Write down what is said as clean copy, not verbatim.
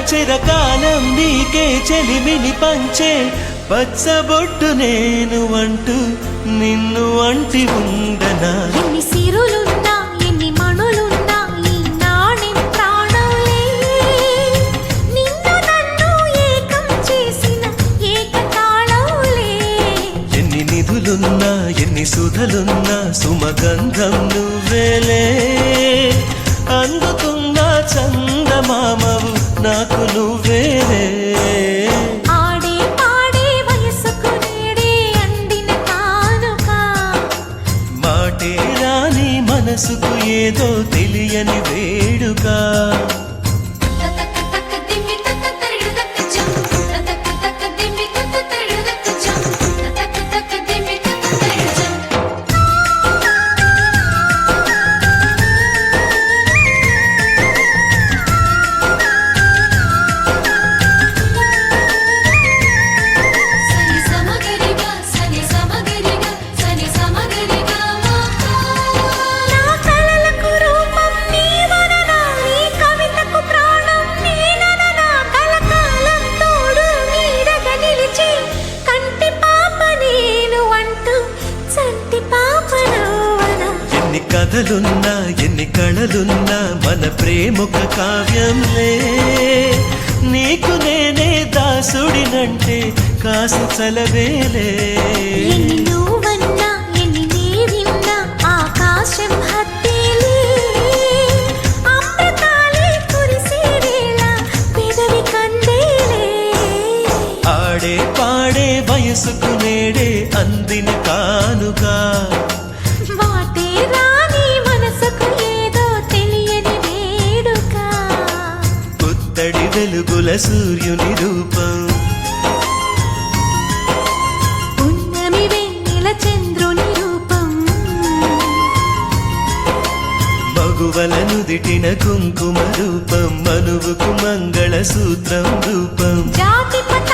చిరకాలం నీకే చెలిమిని పంచే పచ్చబొట్టు నేను అంటూ నిన్ను అంటి ఉండనా. ఎన్ని సిరులున్నా ఎన్ని మణులున్నా ఈ నాణెం ప్రాణంలే, నిన్ను నన్ను ఏకం చేసిన ఏకతాళంలే. ఎన్ని నిధులున్నా ఎన్ని సుధలున్నా సుమగంధం నువ్వేలే, అందుతున్న చందమామవు నాకు నువ్వేలే. ఆడే పాడే వయసుకు నేడే అందిన కానుక, మాటే రాని మనసుకు ఏదో తెలియని వేడుక. ఎన్ని కథలున్నా ఎన్ని కళలున్నా మన ప్రేమొక కావ్యంలే, నీకు నేనే దాసుడినంటే కాసు చలవేలే. ఎన్ని నువ్వన్నా ఎన్ని నీవిన్నా ఆకాశం హత్తేలే, అమృతాలే కురిసే వేళ పెదవి కందేలే. ఆడే పాడే వయసుకు నేడే అందిన కానుక, వాటే రాని మనసుకు ఏదో తెలియని వేడుక. పుత్తడి వెలుగుల సూర్యుని రూపం, పున్నమి వెన్నెల చంద్రుని రూపం, మగువల నుదిటిన కుంకుమ రూపం, మనువుకు మంగళ సూత్రం రూపం. జాతి పత